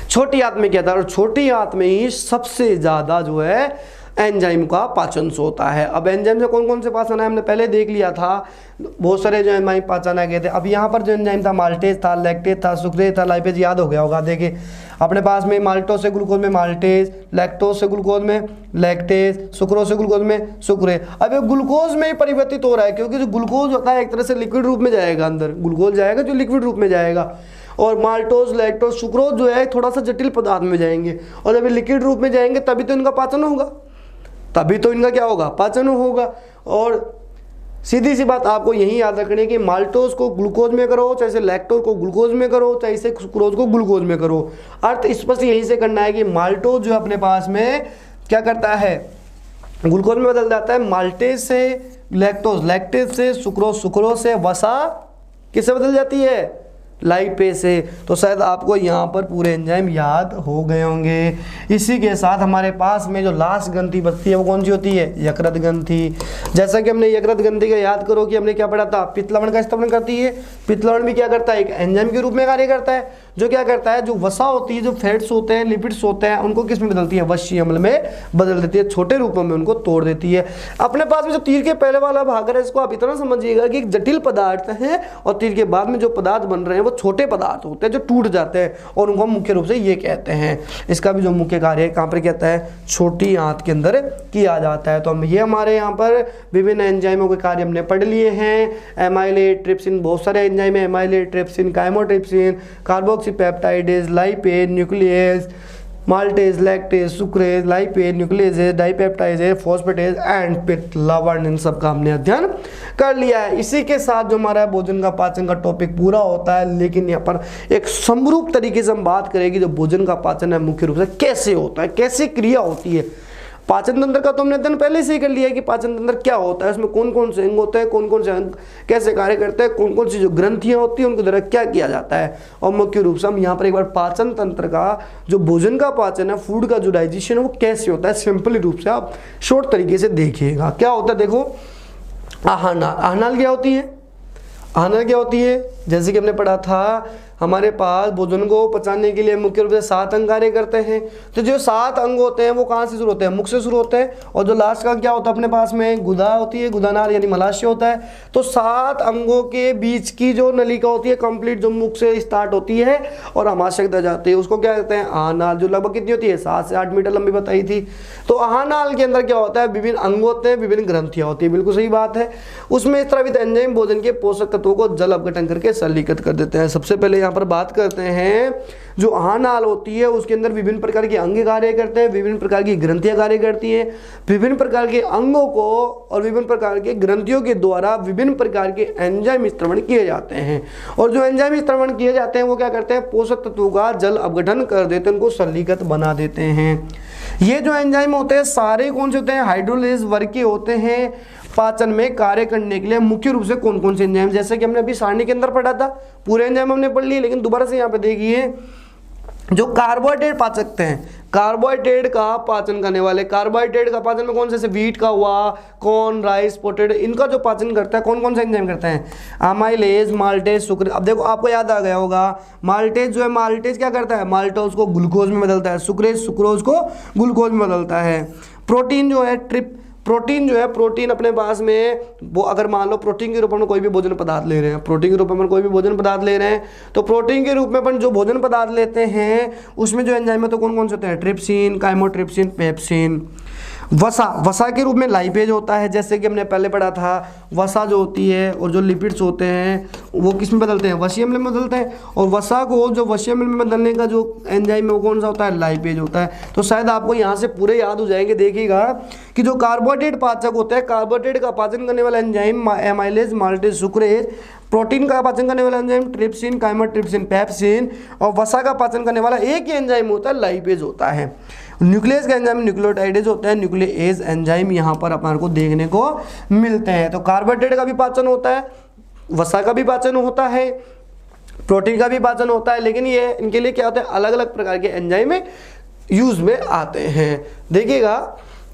Speaker 1: छोटी आंत में किया था, और छोटी आंत में ही सबसे ज्यादा जो है एंजाइम का पाचन होता है। अब एंजाइम से कौन कौन से पाचन है हमने पहले देख लिया था, बहुत सारे जो एंजाइम पाचन आ गए थे। अब यहाँ पर जो एंजाइम था माल्टेज था, लैक्टेज था, सुक्रेज था, लाइपेज, याद हो गया होगा। देखिए अपने पास में माल्टोज से ग्लूकोज में माल्टेज, लैक्टोज से ग्लूकोज में लैक्टेज, सुक्रोज से ग्लूकोज में सुक्रेज। अब ये ग्लूकोज में ही परिवर्तित हो रहा है, क्योंकि जो ग्लूकोज होता है एक तरह से लिक्विड रूप में जाएगा, अंदर ग्लूकोज जाएगा जो लिक्विड रूप में जाएगा, और माल्टोज लैक्टोज सुक्रोज जो है थोड़ा सा जटिल पदार्थ में जाएंगे, और जब ये लिक्विड रूप में जाएंगे तभी तो इनका पाचन होगा, तभी तो इनका क्या होगा? पाचन होगा। और सीधी सी बात आपको यही याद रखनी है कि माल्टोज को ग्लूकोज में करो, चाहे से लैक्टोज को ग्लूकोज में करो, चाहे से सुक्रोज को ग्लूकोज में करो। अर्थ स्पष्ट यहीं से करना है कि माल्टोज जो अपने पास में क्या करता है? ग्लूकोज में बदल जाता है। माल्टेज से लैक्टोज, लैक्टेज से सुक्रोज, सुक्रोज से वसा किससे बदल जाती है? लाइपेज से। तो शायद आपको यहाँ पर पूरे एंजाइम याद हो गए होंगे। इसी के साथ हमारे पास में जो लास्ट ग्रंथि बचती है वो कौन सी होती है? यकृत ग्रंथि। जैसा कि हमने यकृत ग्रंथि का याद करो कि हमने क्या पढ़ा था? पित्त लवण का स्तवन करती है। पित्त लवण भी क्या करता है? एक एंजाइम के रूप में कार्य करता है, जो क्या करता है? जो वसा होती है, जो फैट्स होते हैं, लिपिड्स होते हैं, उनको किस में बदलती है? वसीय अम्ल में बदल देती है, छोटे रूपों में उनको तोड़ देती है। अपने पास में जो तीर के पहले वाला भाग है इसको आप इतना समझिएगा कि एक जटिल पदार्थ है, और तीर के बाद में जो पदार्थ बन रहे हैं छोटे पदार्थ होते हैं जो टूट जाते हैं, और उनको मुख्य रूप से ये कहते हैं। इसका भी जो मुख्य कार्य है कहाँ पर कहता है? छोटी आंत के अंदर किया जाता है। तो हम ये हमारे यहाँ पर विभिन्न एंजाइमों के कार्य हमने पढ़ लिए हैं। एमाइलेज, ट्रिप्सिन, बहुत सारे एंजाइम है। Amylase, trypsin, chymotrypsin, carboxypeptidase, lipase, nucleus, maltase, lactase, sucrase, lipase, nucleus, dipeptidase, phosphatase and पित्त लवण, इन सब का हमने अध्ययन कर लिया है। इसी के साथ जो हमारा भोजन का पाचन का टॉपिक पूरा होता है, लेकिन यहाँ पर एक समरूप तरीके से हम बात करेंगे जो भोजन का पाचन है मुख्य रूप से कैसे होता है, कैसे क्रिया होती है। पाचन तंत्र का तो हमने अध्ययन पहले से ही कर लिया है कि पाचन तंत्र क्या होता है, उसमें कौन कौन से अंग होते हैं, कौन कौन से अंग कैसे कार्य करते हैं, कौन कौन सी जो ग्रंथियां होती हैं उनके द्वारा क्या किया जाता है। और मुख्य रूप से हम यहाँ पर एक बार पाचन तंत्र का जो भोजन का पाचन है, फूड का जो डाइजेशन है वो कैसे होता है, सिंपली रूप से आप शॉर्ट तरीके से देखिएगा। क्या होता है? देखो आहानाल। आहानाल क्या होती है? आहानाल क्या होती है? जैसे कि हमने पढ़ा था, हमारे पास भोजन को पचाने के लिए मुख्य रूप से 7 अंग कार्य करते हैं। तो जो 7 अंग होते हैं वो कहाँ से शुरू होते हैं? मुख से शुरू होते हैं। और जो लास्ट का क्या होता है अपने पास में? गुदा होती है, गुदानार यानी मलाशय होता है। तो 7 अंगों के बीच की जो नलिका होती है कंप्लीट, जो मुख से स्टार्ट होती है और आमाशय तक जाती है, उसको क्या कहते हैं? आहानाल, जो लगभग कितनी होती है? 7 से 8 मीटर लंबी बताई थी। तो आहानाल के अंदर क्या होता है? विभिन्न अंग होते हैं, विभिन्न ग्रंथियां होती है। बिल्कुल सही बात है। उसमें स्रावित एंजाइम भोजन के पोषक तत्वों को जल अपघटन करके सरलीकृत कर देते हैं। सबसे पहले यहाँ पर बात करते हैं जो आहानाल होती है उसके अंदर विभिन्न प्रकार के अंग कार्य करते हैं, विभिन्न प्रकार की ग्रंथियां कार्य करती हैं। विभिन्न प्रकार के अंगों को और विभिन्न प्रकार के ग्रंथियों के द्वारा विभिन्न प्रकार के एंजाइम स्त्रवण किए जाते हैं। और जो एंजाइम स्त्रवण किए जाते हैं वो क्या करते हैं? पोषक तत्वों का जल अपघटन कर देते हैं, उनको सरलीकृत बना देते हैं। ये जो एंजाइम होते हैं सारे कौन से होते हैं? हाइड्रोलाइज वर्ग के होते हैं। पाचन में कार्य करने के लिए मुख्य रूप से कौन कौन से एंजाइम, जैसे कि हमने अभी सारणी के अंदर पढ़ा था, पूरे एंजाइम हमने पढ़ लिए, लेकिन दोबारा से यहाँ पे देखिए जो कार्बोहाइड्रेट पाचक हैं, कार्बोहाइड्रेट का पाचन करने वाले, कार्बोहाइड्रेट का पाचन में कौन से? व्हीट का हुआ, कॉर्न, राइस, पोटैटो, इनका जो पाचन करता है कौन कौन से एंजाइम करते हैं? Amylase, maltase, sucrase. अब देखो आपको याद आ गया होगा, माल्टेज जो है, माल्टेज क्या करता है? माल्टोज को ग्लूकोज में बदलता है। सुक्रेज सुक्रोज को ग्लूकोज में बदलता है। प्रोटीन जो है प्रोटीन जो है, प्रोटीन अपने पास में वो अगर मान लो प्रोटीन के रूप में कोई भी भोजन पदार्थ ले रहे हैं, प्रोटीन के रूप में कोई भी भोजन पदार्थ ले रहे हैं, तो प्रोटीन के रूप में अपन जो भोजन पदार्थ लेते हैं उसमें जो एंजाइम है तो कौन कौन से होते हैं, ट्रिप्सिन, काइमोट्रिप्सिन, पेप्सिन। वसा के रूप में लाइपेज होता है, जैसे कि हमने पहले पढ़ा था, वसा जो होती है और जो लिपिड्स होते हैं वो किस में बदलते हैं, वसीय अम्ल में बदलते हैं, और वसा को जो वसीय अम्ल में बदलने का जो एंजाइम है वो कौन सा होता है, लाइपेज होता है। तो शायद आपको यहाँ से पूरे याद हो जाएंगे। देखिएगा कि जो कार्बोहाइड्रेट पाचक होता है, कार्बोहाइड्रेट का पाचन करने वाला enzyme amylase, maltase, sucrase, protein का पाचन करने वाला एंजाइम ट्रिप्सिन, काइमोट्रिप्सिन, पेप्सिन, और वसा का पाचन करने वाला एक ही एंजाइम होता है, लाइपेज होता है। न्यूक्लियस का एंजाइम न्यूक्लियोटाइडेज होता है, न्यूक्लियेज एंजाइम यहाँ पर अपने को देखने को मिलते हैं। तो कार्बोहाइड्रेट का भी पाचन होता है, वसा का भी पाचन होता है, प्रोटीन का भी पाचन होता है, लेकिन ये इनके लिए क्या होता है, अलग अलग प्रकार के एंजाइम यूज में आते हैं। देखिएगा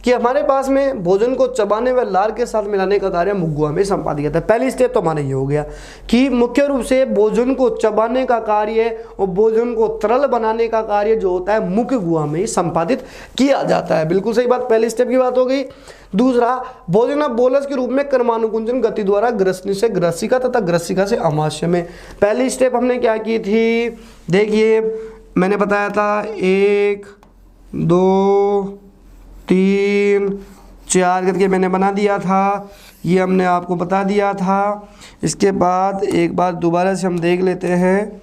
Speaker 1: कि हमारे पास में भोजन को चबाने व लार के साथ मिलाने का कार्य मुख में संपादित किया था। पहली स्टेप तो हमारा ये हो गया कि मुख्य रूप से भोजन को चबाने का कार्य और भोजन को तरल बनाने का कार्य जो होता है मुख गुहा में ही संपादित किया जाता है। बिल्कुल सही बात, पहली स्टेप की बात हो गई। दूसरा, भोजन अब बोलस के रूप में कर्मानुकुंजन गति द्वारा ग्रसनी से ग्रसिका तथा ग्रसिका से अमाशय में। पहली स्टेप हमने क्या की थी, देखिए मैंने बताया था 1 2 3 4 करके मैंने बना दिया था, ये हमने आपको बता दिया था। इसके बाद एक बार दोबारा से हम देख लेते हैं,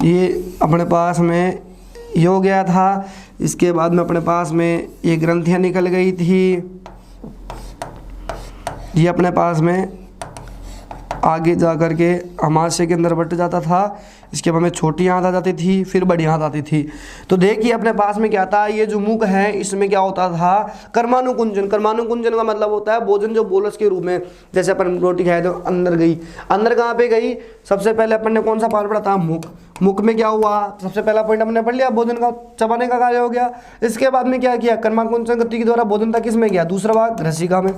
Speaker 1: ये अपने पास में ये हो गया था। इसके बाद में अपने पास में ये ग्रंथियाँ निकल गई थी, ये अपने पास में आगे जा कर के अमाशय के अंदर बट जाता था। इसके बाद में छोटी आंत आ जाती थी, फिर बड़ी आंत आती थी। तो देखिए अपने पास में क्या था, ये जो मुख है इसमें क्या होता था, कर्मानुकुंजन। कर्मानुकुंजन का मतलब होता है भोजन जो बोलस के रूप में, जैसे अपन रोटी खाए तो अंदर गई, अंदर कहाँ पे गई, सबसे पहले अपन ने कौन सा पार्ट पढ़ा था, मुख। मुख में क्या हुआ, सबसे पहला पॉइंट हमने पढ़ लिया, भोजन का चबाने का कार्य हो गया। इसके बाद में क्या किया, कर्मानुकुंजन गति के द्वारा भोजन तक किसमें गया, दूसरा भाग ग्रसिका में।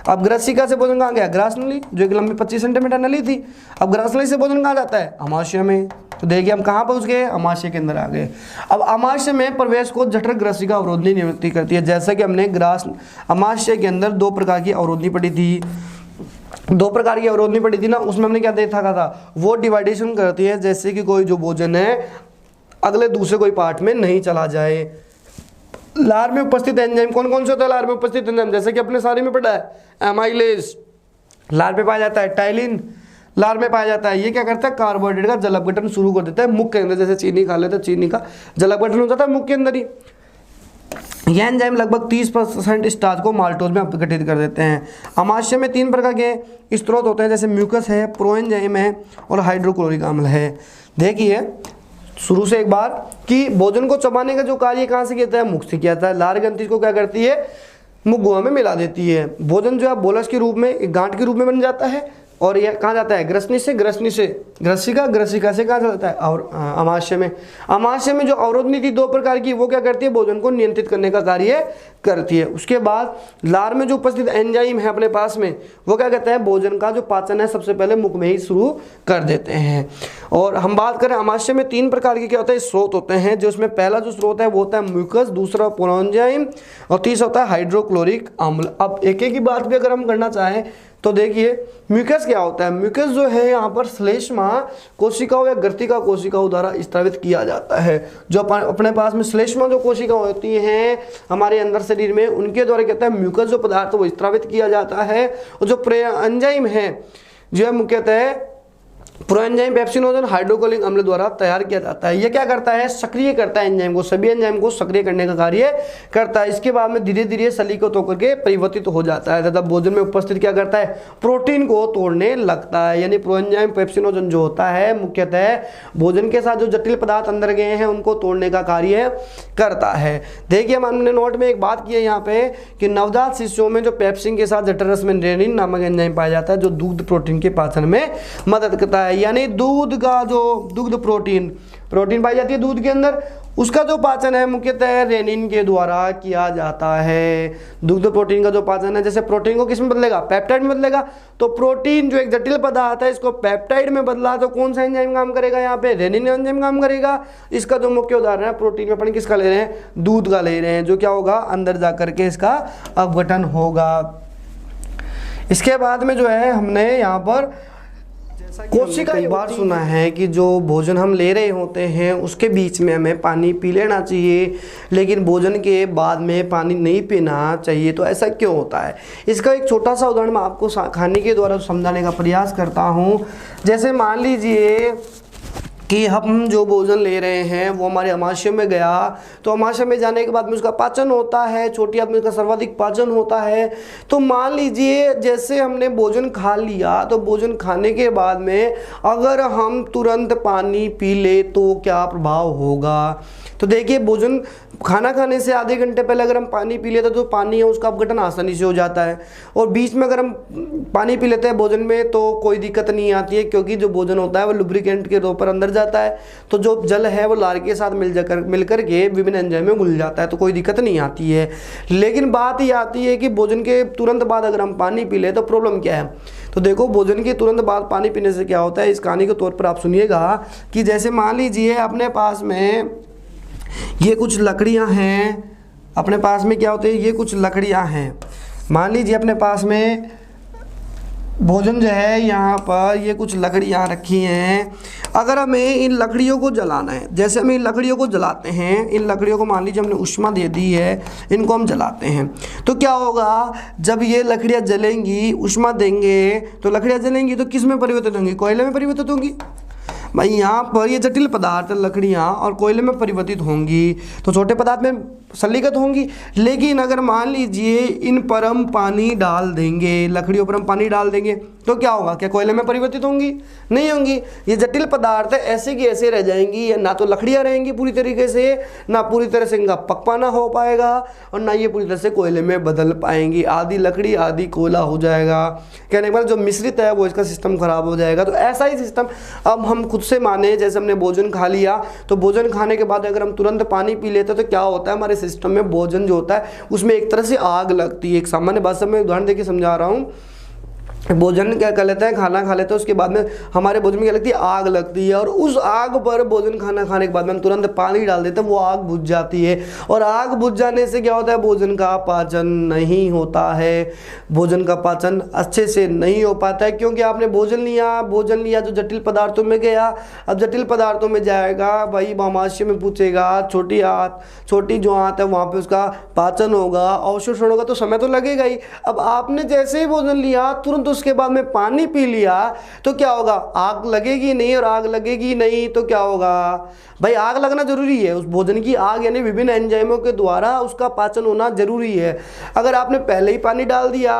Speaker 1: अब ग्रसिका से भोजन कहाँ गया, ग्रास नली, जो एक लंबी 25 सेंटीमीटर नली थी। अब ग्रास नली से भोजन कहाँ जाता है, अमाशय में। तो देखिए हम कहाँ पहुँच गए, अमाशय के अंदर आ गए। अब अमाशय में प्रवेश को जठर ग्रसिका अवरोधनी नियुक्ति करती है। जैसे कि हमने अमाशय के अंदर 2 प्रकार की अवरोधनी पड़ी थी, 2 प्रकार की अवरोधनी पड़ी थी ना, उसमें हमने क्या देखा था, वो डिवाइडेशन करती है, जैसे कि कोई जो भोजन है अगले दूसरे कोई पार्ट में नहीं चला जाए। लार में उपस्थित एंजाइम कौन कौन से होता है, लार में उपस्थित एंजाइम जैसे कि अपने सारे में पढ़ा है, एमाइलेज लार में पाया जाता है, टाइलिन लार में पाया जाता है। ये क्या करता है, कार्बोहाइड्रेट का जल अपघटन शुरू कर देता है मुख के अंदर। जैसे चीनी खा लेते हैं, चीनी का जल अपघटन हो जाता है मुख के अंदर ही। यह एंजाइम लगभग 30% स्टार्च को माल्टोज में अपघटित कर देते हैं। अमाशय में 3 प्रकार के स्रोत होते हैं, जैसे म्यूकस है, प्रोएंजाइम है और हाइड्रोक्लोरिक अम्ल है। देखिए शुरू से एक बार कि भोजन को चबाने का जो कार्य कहाँ से किया है, मुख से किया जाता है। लार ग्रंथि को क्या करती है, मुख गुहा में मिला देती है। भोजन जो है बोलस के रूप में, एक गांठ के रूप में बन जाता है, और यह कहाँ जाता है, ग्रसनी से ग्रसिका, ग्रसिका से कहाँ जाता है, और अमाशय में। अमाशय में जो अवरोधनी थी 2 प्रकार की, वो क्या करती है, भोजन को नियंत्रित करने का कार्य करती है। उसके बाद लार में जो उपस्थित एंजाइम है अपने पास में, वो क्या कहते हैं, भोजन का जो पाचन है सबसे पहले मुख में ही शुरू कर देते हैं। और हम बात करें अमाशय में 3 प्रकार के क्या होता है, स्रोत होते हैं, जो उसमें पहला जो स्रोत है वो होता है म्यूकस, दूसरा प्रोएंजाइम और तीसरा होता है हाइड्रोक्लोरिक अम्ल। अब एक एक की बात भी अगर हम करना चाहें तो देखिए म्यूकस क्या होता है। म्यूकस जो है यहाँ पर श्लेष्मा कोशिकाओं या ग्रथिका कोशिकाओं द्वारा स्त्रावित किया जाता है। जो अपने पास में श्लेष्मा जो कोशिका होती हैं हमारे अंदर शरीर में, उनके द्वारा कहता है म्यूकस जो पदार्थ वो स्त्रावित किया जाता है। और जो एंजाइम है जो है मुख्यतः प्रोएंजाइम पेप्सिनोजन हाइड्रोक्लोरिक अम्ल द्वारा तैयार किया जाता है। यह क्या करता है, सक्रिय करता है एंजाइम को, सभी एंजाइम को सक्रिय करने का कार्य करता है। इसके बाद में धीरे धीरे सलीकृत होकर के परिवर्तित हो जाता है तथा भोजन में उपस्थित क्या करता है, प्रोटीन को तोड़ने लगता है। यानी प्रोएंजाइम पेप्सिनोजन जो होता है मुख्यतः भोजन के साथ जो जटिल पदार्थ अंदर गए हैं उनको तोड़ने का कार्य करता है। देखिए हमने नोट में एक बात की है यहाँ पे कि नवजात शिशुओं में जो पेप्सिन के साथ जठर रस में रेनिन नामक एंजाइम पाया जाता है, जो दूध प्रोटीन के पाचन में मदद करता है। यानी दूध का जो दुग्ध प्रोटीन पाई जाती है दूध के अंदर, उसका जो पाचन है मुख्यतः रेनिन के द्वारा किया जाता है। दुग्ध प्रोटीन का जो पाचन है, जैसे प्रोटीन को किस में बदलेगा, पेप्टाइड में बदलेगा। तो प्रोटीन जो एक जटिल पदार्थ है इसको पेप्टाइड में बदला तो कौन सा एंजाइम काम करेगा, यहाँ पे रेनिन एंजाइम काम करेगा। इसका जो मुख्य उदाहरण है प्रोटीन में अपन किसका ले रहे हैं, दूध का ले रहे हैं, जो क्या होगा अंदर जा करके इसका अपघटन होगा। इसके बाद में जो है हमने यहाँ पर कोशिका, कई बार सुना है कि जो भोजन हम ले रहे होते हैं उसके बीच में हमें पानी पी लेना चाहिए, लेकिन भोजन के बाद में पानी नहीं पीना चाहिए। तो ऐसा क्यों होता है, इसका एक छोटा सा उदाहरण मैं आपको खाने के द्वारा समझाने का प्रयास करता हूँ। जैसे मान लीजिए कि हम जो भोजन ले रहे हैं वो हमारे अमाशय में गया, तो अमाशय में जाने के बाद में उसका पाचन होता है, छोटी आंत में उसका सर्वाधिक पाचन होता है। तो मान लीजिए जैसे हमने भोजन खा लिया, तो भोजन खाने के बाद में अगर हम तुरंत पानी पी ले तो क्या प्रभाव होगा। तो देखिए भोजन खाना खाने से आधे घंटे पहले अगर हम पानी पी लेते हैं तो पानी है उसका अपघटन आसानी से हो जाता है, और बीच में अगर हम पानी पी लेते हैं भोजन में तो कोई दिक्कत नहीं आती है, क्योंकि जो भोजन होता है वो लुब्रिकेंट के तौर पर अंदर जाता है, तो जो जल है वो लार के साथ मिलकर के विभिन्न एंजाइम में घुल जाता है, तो कोई दिक्कत नहीं आती है। लेकिन बात ये आती है कि भोजन के तुरंत बाद अगर हम पानी पी ले तो प्रॉब्लम क्या है। तो देखो भोजन के तुरंत बाद पानी पीने से क्या होता है, इस कहानी के तौर पर आप सुनिएगा कि जैसे मान लीजिए अपने पास में ये कुछ लकड़ियां हैं, अपने पास में क्या होते हैं, ये कुछ लकड़ियां हैं। मान लीजिए अपने पास में भोजन जो है यहाँ पर ये कुछ लकड़ियाँ रखी हैं। अगर हमें इन लकड़ियों को जलाना है, जैसे हम इन लकड़ियों को जलाते हैं, इन लकड़ियों को मान लीजिए हमने ऊष्मा दे दी है, इनको हम जलाते हैं, तो क्या होगा जब ये लकड़ियाँ जलेंगी, ऊष्मा देंगे तो लकड़ियाँ जलेंगी, तो किस में परिवर्तित होंगी, कोयले में परिवर्तित होंगी। भाई यहाँ पर ये जटिल पदार्थ लकड़ियाँ और कोयले में परिवर्तित होंगी तो छोटे पदार्थ में सन्निगत होंगी। लेकिन अगर मान लीजिए इन पर हम पानी डाल देंगे, लकड़ियों पर हम पानी डाल देंगे तो क्या होगा, क्या कोयले में परिवर्तित होंगी, नहीं होंगी। ये जटिल पदार्थ ऐसे की ऐसे रह जाएंगी, ना तो लकड़ियाँ रहेंगी पूरी तरीके से, ना पूरी तरह से इनका पकवाना हो पाएगा, और ना ये पूरी तरह से कोयले में बदल पाएंगी। आधी लकड़ी आधी कोयला हो जाएगा। कहने के बाद जो मिश्रित है वो इसका सिस्टम खराब हो जाएगा। तो ऐसा ही सिस्टम अब हम खुद से माने, जैसे हमने भोजन खा लिया तो भोजन खाने के बाद अगर हम तुरंत पानी पी लेते तो क्या होता है, हमारे सिस्टम में भोजन जो होता है उसमें एक तरह से आग लगती है। एक सामान्य भाषा में उदाहरण देके समझा रहा हूँ। भोजन क्या कर लेते हैं, खाना खा लेते हैं, उसके बाद में हमारे भोजन में क्या लगती है, आग लगती है, और उस आग पर भोजन खाना खाने के बाद में हम तुरंत पानी डाल देते हैं, वो आग बुझ जाती है। और आग बुझ जाने से क्या होता है, भोजन का पाचन नहीं होता है, भोजन का पाचन अच्छे से नहीं हो पाता है, क्योंकि आपने भोजन लिया जो जटिल पदार्थों में गया। अब जटिल पदार्थों में जाएगा, भाई आमाशय में पूछेगा, छोटी जो आंत है वहाँ पर उसका पाचन होगा, अवशोषण होगा, तो समय तो लगेगा ही। अब आपने जैसे ही भोजन लिया तुरंत उसके बाद में पानी पी लिया तो क्या होगा, आग लगेगी नहीं, और आग लगेगी नहीं तो क्या होगा भाई, आग लगना जरूरी है उस भोजन की। आग यानी विभिन्न एंजाइमों के द्वारा उसका पाचन होना जरूरी है। अगर आपने पहले ही पानी डाल दिया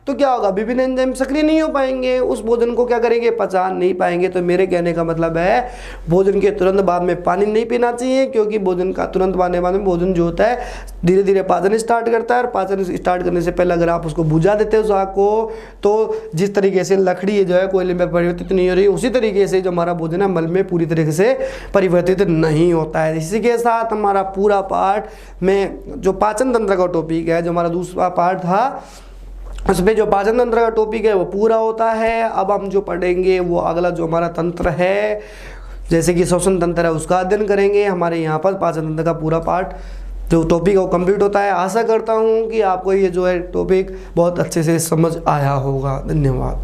Speaker 1: तो क्या होगा, विभिन्न एंजाइम सक्रिय नहीं हो पाएंगे, उस भोजन को क्या करेंगे, पचा नहीं पाएंगे। तो मेरे कहने का मतलब है भोजन के तुरंत बाद में पानी नहीं पीना चाहिए, क्योंकि भोजन का तुरंत बाद में भोजन जो होता है धीरे धीरे पाचन स्टार्ट करता है, और पाचन स्टार्ट करने से पहले अगर आप उसको बुझा देते हो उस आग को, तो जिस तरीके से लकड़ी जो है कोयले में परिवर्तित नहीं हो रही, उसी तरीके से जो हमारा भोजन है मल में पूरी तरीके से परिवर्तित नहीं होता है। इसी के साथ हमारा पूरा पार्ट में जो पाचन तंत्र का टॉपिक है, जो हमारा दूसरा पार्ट था, उसमें जो पाचन तंत्र का टॉपिक है वो पूरा होता है। अब हम जो पढ़ेंगे वो अगला जो हमारा तंत्र है, जैसे कि श्वसन तंत्र है, उसका अध्ययन करेंगे। हमारे यहाँ पर पाचन तंत्र का पूरा पार्ट जो टॉपिक है वो कंप्लीट होता है। आशा करता हूँ कि आपको ये जो है टॉपिक बहुत अच्छे से समझ आया होगा। धन्यवाद।